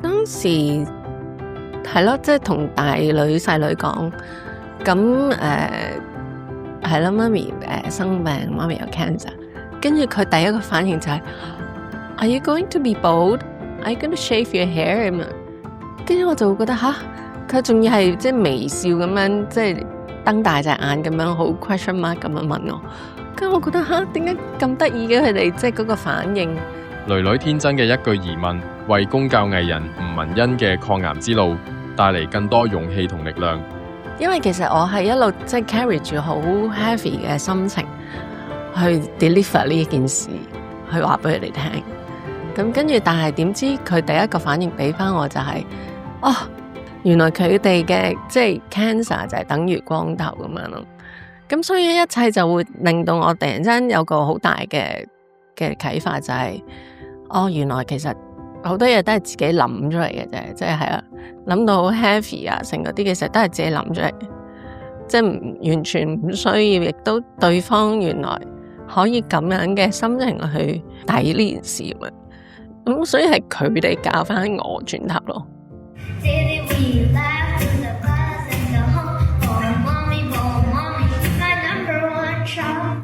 當時係咯，即係同大女細女講，咁係咯，媽咪生病，媽咪有 cancer， 跟住佢第一個反應就係，Are you going to be bald? Are you going to shave your hair? 咁樣，跟住我就會覺得吓，佢仲要係即係微笑咁樣，即係瞪大隻眼咁樣，好 question mark 咁樣問我，跟住我覺得吓，點解咁得意嘅佢哋即係嗰個反應？囡囡天真嘅一句疑問，為公教藝人吳文欣嘅抗癌之路帶嚟更多勇氣同力量。因為其實我係一路即係 carry 住好 heavy 嘅心情去 deliver 呢件事，去話俾佢哋聽。咁跟住，但係點知佢第一個反應俾翻我就係，哦，原來佢哋嘅即係 cancer 就係等於光頭咁樣咯。咁所以一切就會令到我突然間有個好大嘅啟發，就係，哦，原來其實好多嘢都係自己諗出嚟嘅啫，即係啊，諗到好 heavy 啊，成嗰啲其實都係自己諗出嚟，即係完全唔需要，亦都對方原來可以咁樣嘅心情去睇呢件事啊，咁所以係佢哋教翻我轉頭咯。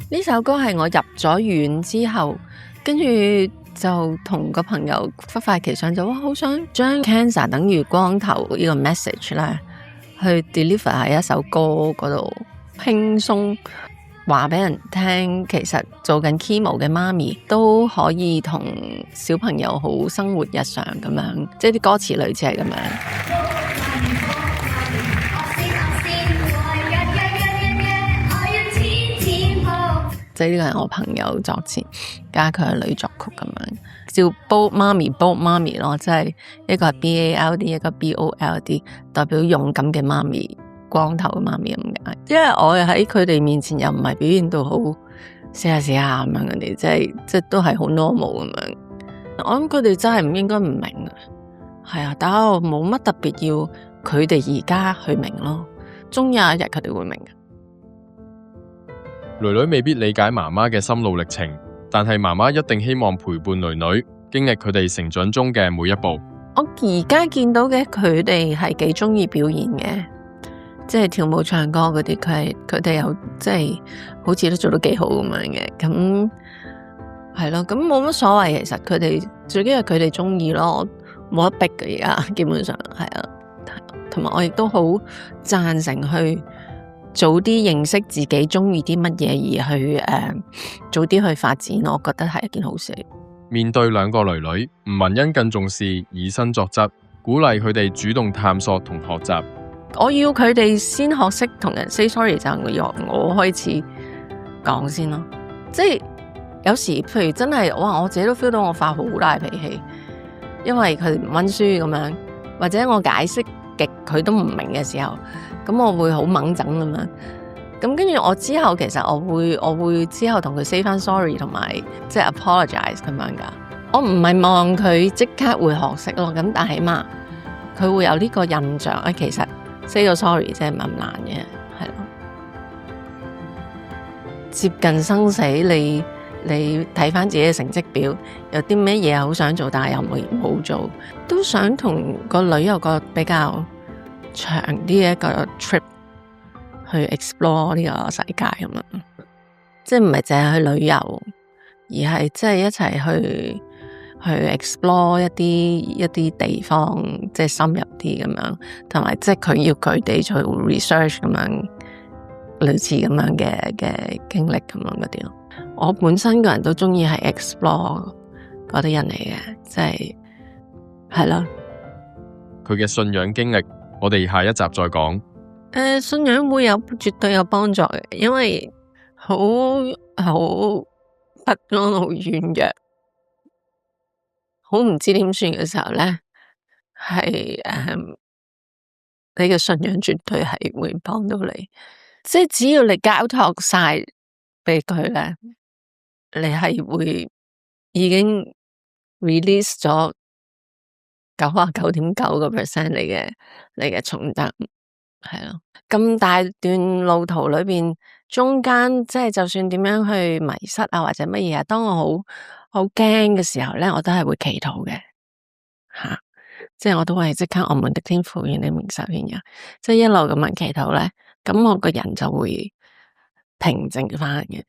呢首歌係我入咗院之後，跟住就同個朋友忽發奇想，就好想將 cancer 等於光頭呢個 message 咧，去 deliver 喺一首歌嗰度，輕鬆話俾人聽，其實做緊 chemo 嘅媽咪都可以同小朋友好生活日常咁樣，即係啲歌詞類似係咁樣。即係呢個係我朋友作詞，加佢係女作曲咁樣，叫 Bold 媽咪 Bold 媽咪咯，即係一個係 BALD， 一個 BOLD， 代表勇敢嘅媽咪，光頭嘅媽咪咁解。因為我喺佢哋面前又唔係表現到好試下咁樣，人哋即係都係好 normal 咁樣。我諗佢哋真係唔應該唔明嘅，係啊，但係我冇乜特別要佢哋而家去明咯，終有一日佢哋會明嘅。囡囡未必理解媽媽嘅心路歷程，但係媽媽一定希望陪伴囡囡經歷佢哋成長中嘅每一步。我而家見到嘅佢哋係幾中意表演嘅，即係跳舞唱歌嗰啲，佢哋又即係好似都做得幾好咁樣嘅，咁係咯，咁冇乜所謂。其實佢哋最緊要佢哋中意咯，冇得逼嘅。而家基本上係啊，同埋我亦都好贊成去早啲認識自己中意啲乜嘢，而去早啲去發展，我覺得係一件好事。面對兩個囡囡，吳文欣更重視以身作則，鼓勵佢哋主動探索同學習。我要佢哋先學識同人 say sorry， 就由我開始講先咯。即係有時譬如真係哇，我自己都 feel 到我發好大脾氣，因為佢唔溫書咁樣，或者我解釋極佢都唔明嘅時候，咁我會好猛整咁樣。咁跟住我之後，其實我會之後同佢 say 翻 sorry， 同埋即係 apologize 咁樣噶。我唔係望佢即刻會學識咯，咁但係起碼佢會有呢個印象啊。其實 say 個 sorry 即係唔係咁難嘅，係咯。接近生死，你睇翻自己嘅成績表，有啲咩嘢好想做，但係又冇做，都想同個女有個比較長啲嘅一個 trip 去 explore 呢個世界咁樣，即係唔係淨係去旅遊，而係即係一齊去 explore 一啲地方，即係深入啲咁樣，同埋即係佢要佢哋做 research 咁樣，類似咁樣嘅經歷咁樣嗰啲咯。我本身個人都中意係 explore 嗰啲人嚟嘅，即係咯。佢嘅信仰經歷，我哋下一集再講。信仰會絕對有幫助嘅，因為好不安、好軟弱、好唔知點算嘅時候咧，係你嘅信仰絕對係會幫到你。即係只要你交託晒俾佢咧，你係會已經 release 咗99.9% 你嘅重擔。係咯，咁大段路途裏邊，中間即係就算點樣去迷失啊，或者乜嘢啊，當我好驚嘅時候咧，我都係會祈禱嘅吓。即係我都會即刻我們的天父願你名受顯揚，即係一路咁樣祈禱咧，咁我個人就會平靜翻嘅。